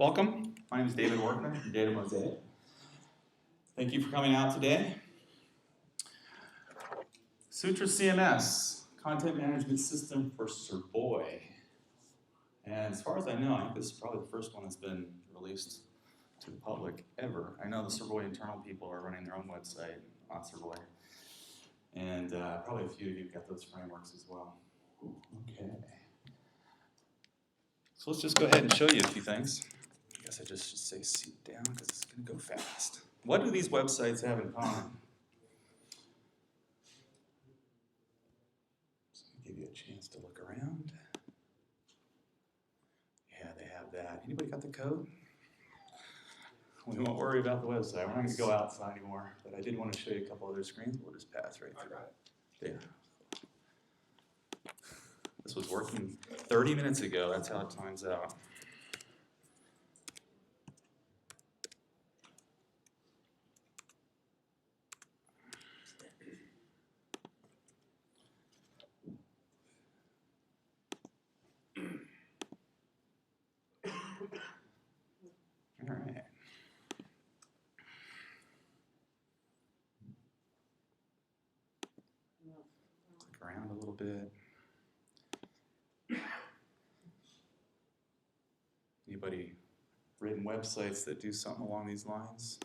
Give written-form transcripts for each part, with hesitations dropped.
Welcome. My name is David Workman from Data Mosaic. Thank you for coming out today. Sutra CMS, Content Management System for Servoy. And as far as I know, I think this is probably the first one that's been released to the public ever. I know the Servoy internal people are running their own website on Servoy. And probably a few of you got those frameworks as well. Okay. So let's just go ahead and show you a few things. I guess I just should say seat down because it's going to go fast. What do these websites have in common? So I'll give you a chance to look around. Yeah, they have that. Anybody got the code? We won't worry about the website. We're not going to go outside anymore. But I did want to show you a couple other screens. We'll just pass right through it. There. This was working 30 minutes ago. That's how it times out. All right. Click around a little bit. Anybody written websites that do something along these lines?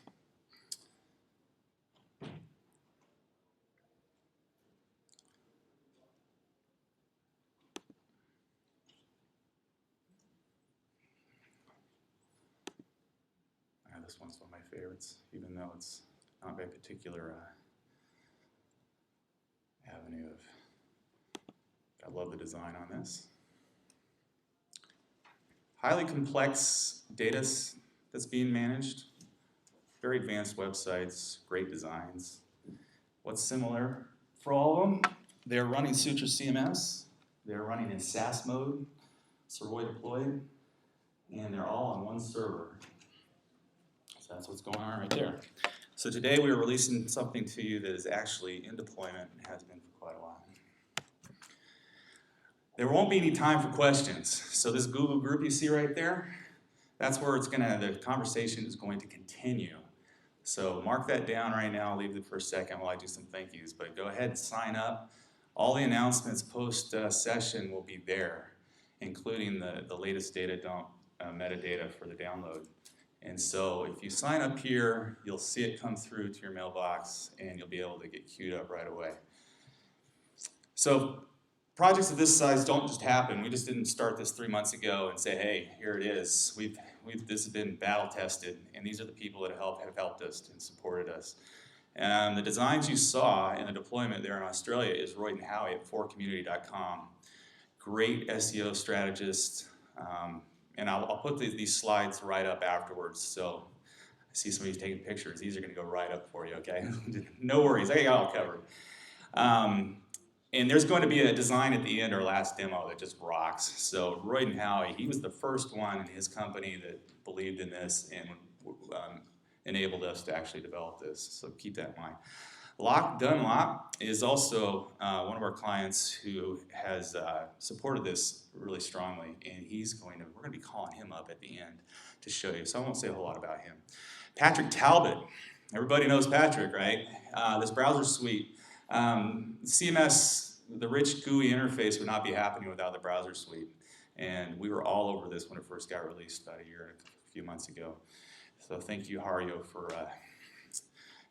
This one's one of my favorites, even though it's not a particular avenue of. I love the design on this. Highly complex data that's being managed. Very advanced websites, great designs. What's similar for all of them? They're running Sutra CMS. They're running in SaaS mode, Servoy deployed, and they're all on one server. So that's what's going on right there. So today we are releasing something to you that is actually in deployment and has been for quite a while. There won't be any time for questions. So this Google group you see right there, that's where the conversation is going to continue. So mark that down right now. I'll leave it for a second while I do some thank yous. But go ahead and sign up. All the announcements post-session will be there, including the latest data dump metadata for the download. And so if you sign up here, you'll see it come through to your mailbox and you'll be able to get queued up right away. So projects of this size don't just happen. We just didn't start this 3 months ago and say, hey, here it is. This has been battle tested, and these are the people that have helped us and supported us. And the designs you saw in the deployment there in Australia is Royd and Howie at 4community.com. Great SEO strategist. And I'll put these slides right up afterwards. So I see somebody's taking pictures. These are going to go right up for you, okay? No worries. I got it all covered. And there's going to be a design at the end, our last demo, that just rocks. So Royd and Howie, he was the first one in his company that believed in this and enabled us to actually develop this. So keep that in mind. Locke Dunlop is also one of our clients who has supported this really strongly, and we're going to be calling him up at the end to show you. So I won't say a whole lot about him. Patrick Talbot, everybody knows Patrick, right? This browser suite, CMS, the rich GUI interface would not be happening without the browser suite, and we were all over this when it first got released about a few months ago. So thank you, Hario, for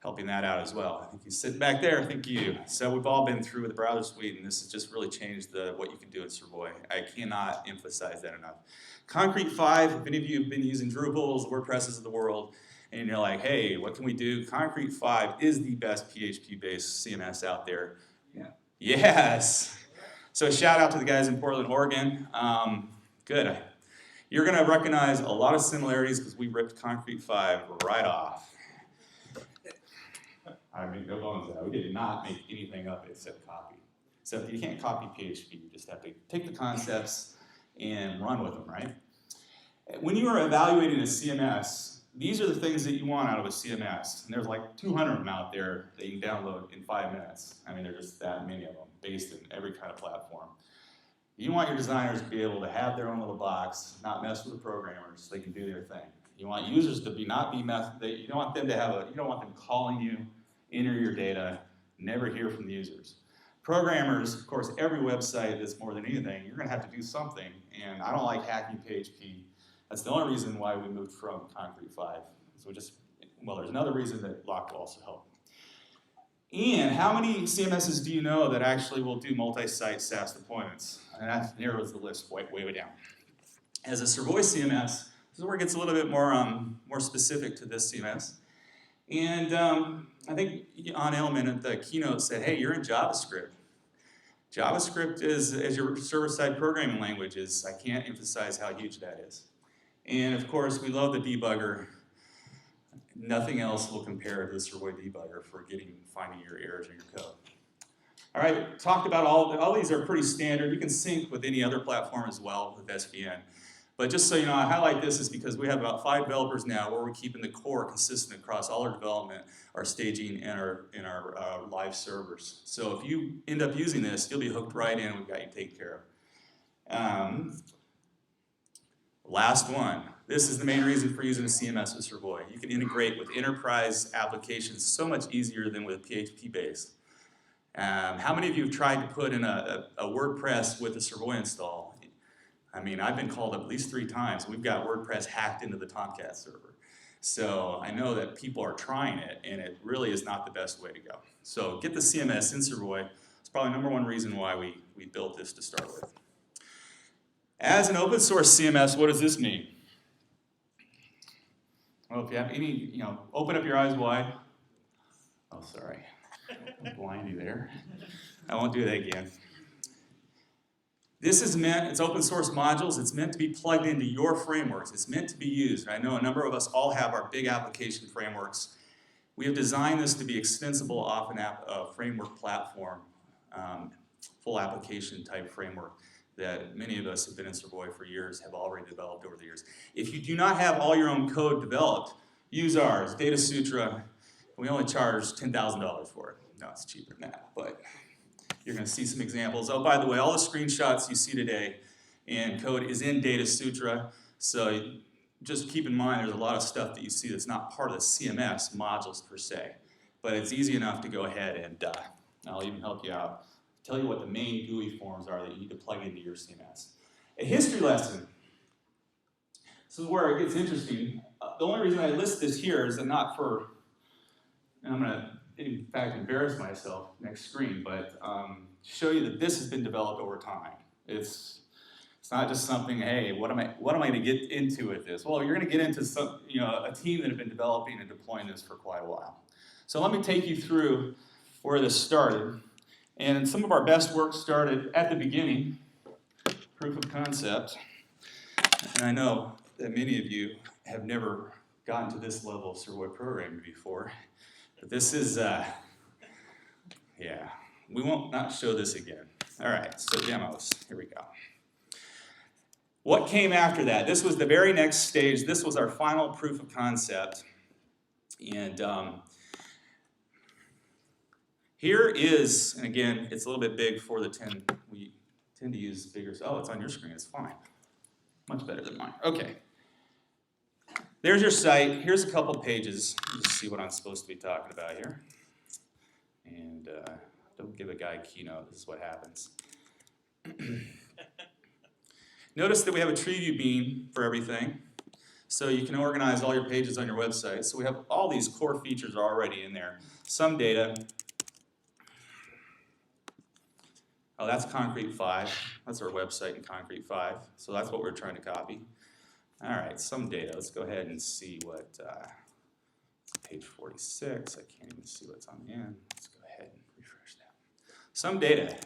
helping that out as well. I think he's sitting back there, thank you. So we've all been through the browser suite, and this has just really changed what you can do at Servoy. I cannot emphasize that enough. Concrete 5, if any of you have been using Drupals, WordPresses of the world, and you're like, hey, what can we do? Concrete 5 is the best PHP-based CMS out there. Yeah. Yes. So shout out to the guys in Portland, Oregon. Good. You're going to recognize a lot of similarities because we ripped Concrete 5 right off. I mean, no bones out. We did not make anything up except copy. So you can't copy PHP. You just have to take the concepts and run with them, right? When you are evaluating a CMS, these are the things that you want out of a CMS. And there's like 200 of them out there that you can download in 5 minutes. I mean, there's just that many of them based in every kind of platform. You want your designers to be able to have their own little box, not mess with the programmers, so they can do their thing. You want users to you don't want them to you don't want them calling you, enter your data, never hear from the users. Programmers, of course, every website that's more than anything, you're gonna have to do something, and I don't like hacking PHP. That's the only reason why we moved from Concrete 5. So there's another reason that Lock will also help. And how many CMSs do you know that actually will do multi-site SaaS deployments? And that narrows the list way down. As a Servoy CMS, this is where it gets a little bit more specific to this CMS. And I think on Element at the keynote said, hey, you're in JavaScript. JavaScript is as your server-side programming language I can't emphasize how huge that is. And of course, we love the debugger. Nothing else will compare to the Servoy debugger for finding your errors in your code. All right, talked about all these are pretty standard. You can sync with any other platform as well with SVN. But just so you know, I highlight this is because we have about 5 developers now where we're keeping the core consistent across all our development, our staging, and our live servers. So if you end up using this, you'll be hooked right in. We've got you taken care of. Last one. This is the main reason for using a CMS with Servoy. You can integrate with enterprise applications so much easier than with PHP base. How many of you have tried to put in a WordPress with a Servoy install? I mean, I've been called up at least 3 times. We've got WordPress hacked into the Tomcat server. So I know that people are trying it, and it really is not the best way to go. So get the CMS in Servoy. It's probably #1 reason why we built this to start with. As an open source CMS, what does this mean? Well, if you have any, open up your eyes wide. Oh, sorry. I'll blind you there. I won't do that again. This is it's open source modules. It's meant to be plugged into your frameworks. It's meant to be used. I know a number of us all have our big application frameworks. We have designed this to be extensible off a framework platform, full application type framework that many of us have been in Servoy for years, have already developed over the years. If you do not have all your own code developed, use ours, Data Sutra. We only charge $10,000 for it. No, it's cheaper than that, but you're going to see some examples. Oh, by the way, all the screenshots you see today and code is in Data Sutra, so just keep in mind there's a lot of stuff that you see that's not part of the CMS modules per se, but it's easy enough to go ahead and I'll even help you out. Tell you what the main GUI forms are that you need to plug into your CMS. A history lesson. This is where it gets interesting. The only reason I list this here is that not for, and I'm going to in fact embarrass myself next screen, but show you that this has been developed over time. It's not just something, hey, what am I going to get into with this? Well, you're going to get into a team that have been developing and deploying this for quite a while. So let me take you through where this started. And some of our best work started at the beginning, proof of concept. And I know that many of you have never gotten to this level of Servoy programming before. But this is, yeah, we won't not show this again. All right, so demos, here we go. What came after that? This was the very next stage. This was our final proof of concept. And here is, and again, it's a little bit big for the 10. We tend to use bigger. Oh, it's on your screen. It's fine. Much better than mine. Okay. There's your site. Here's a couple pages. Just see what I'm supposed to be talking about here. And don't give a guy a keynote. This is what happens. Notice that we have a tree view beam for everything. So you can organize all your pages on your website. So we have all these core features already in there. Some data. Oh, that's Concrete 5. That's our website in Concrete 5. So that's what we're trying to copy. All right, some data. Let's go ahead and see what, page 46. I can't even see what's on the end. Let's go ahead and refresh that. Some data.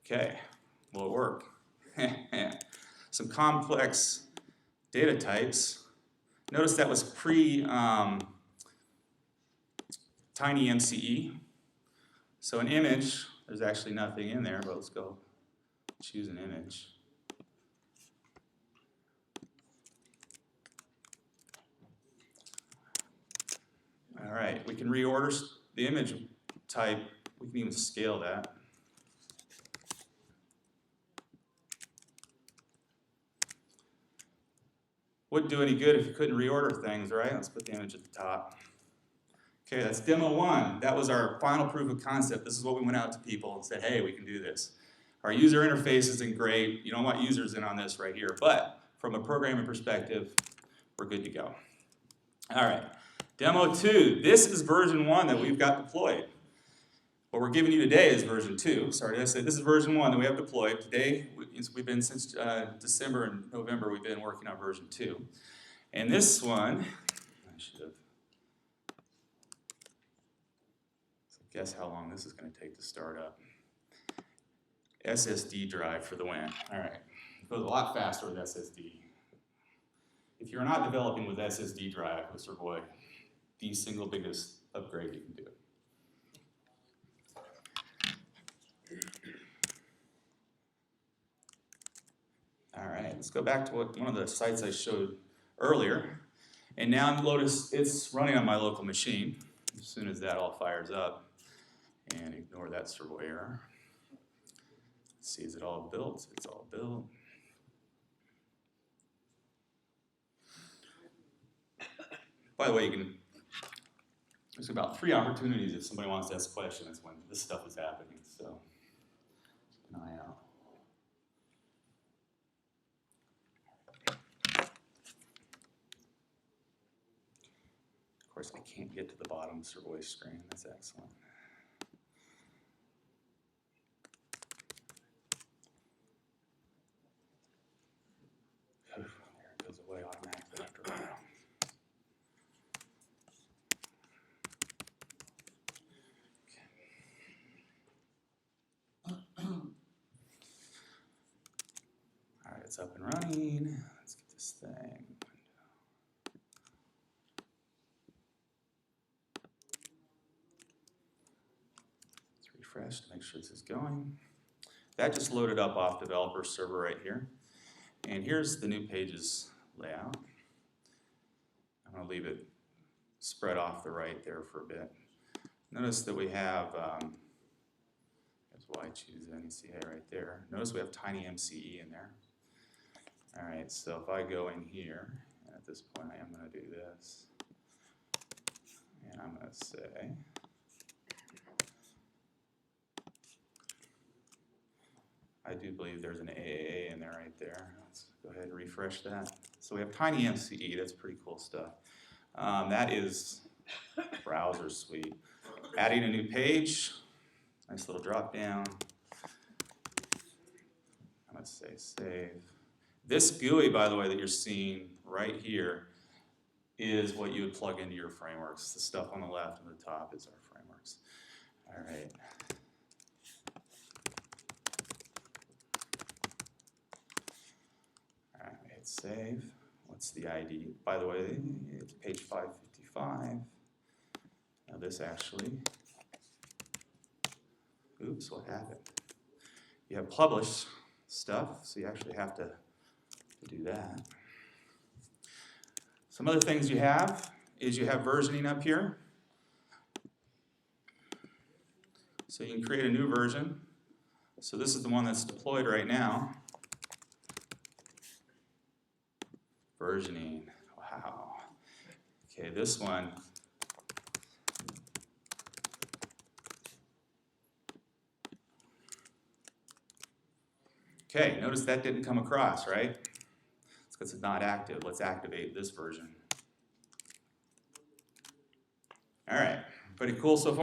Okay, will it work? Some complex data types. Notice that was pre-tiny MCE. So an image, there's actually nothing in there, but let's go choose an image. right, we can reorder the image type. We can even scale that. Wouldn't do any good if you couldn't reorder things, right? Let's put the image at the top. Okay, that's demo 1. That was our final proof of concept. This is what we went out to people and said, hey, we can do this. Our user interface isn't great. You don't want users in on this right here. But from a programming perspective, we're good to go. All right, demo 2. This is version 1 that we've got deployed. What we're giving you today is version 2. Sorry, I said this is version 1 that we have deployed. Today, we've been since December and November, we've been working on version 2. And this one, I should have. Guess how long this is going to take to start up. SSD drive for the win. All right, it goes a lot faster with SSD. If you're not developing with SSD drive with Servoy, the single biggest upgrade you can do. All right, let's go back to one of the sites I showed earlier. And now notice it's running on my local machine. As soon as that all fires up, and ignore that Servoy error. Let's see, is it all built? It's all built. By the way, there's about 3 opportunities if somebody wants to ask questions when this stuff is happening, so keep an eye out. Of course, I can't get to the bottom of Servoy's screen. That's excellent. There it goes away automatically after a while. All right, it's up and running. Let's get this thing. Let's refresh to make sure this is going. That just loaded up off developer server right here. And here's the new pages layout. I'm going to leave it spread off the right there for a bit. Notice that we have, there's Y choose NCA right there. Notice we have tiny MCE in there. All right, so if I go in here, and at this point I am going to do this, and I'm going to say, I do believe there's an AAA in there right there. Let's go ahead and refresh that. So we have tiny MCE, that's pretty cool stuff. That is browser suite. Adding a new page, nice little drop down. I'm gonna say save. This GUI, by the way, that you're seeing right here is what you would plug into your frameworks. The stuff on the left and the top is our frameworks. All right. Save. What's the ID? By the way, it's page 555. Now this actually, oops, what happened? You have published stuff, so you actually have to do that. Some other things you have is you have versioning up here. So you can create a new version. So this is the one that's deployed right now. Versioning, wow. Okay, this one. Okay, notice that didn't come across, right? It's because it's not active. Let's activate this version. All right, pretty cool so far.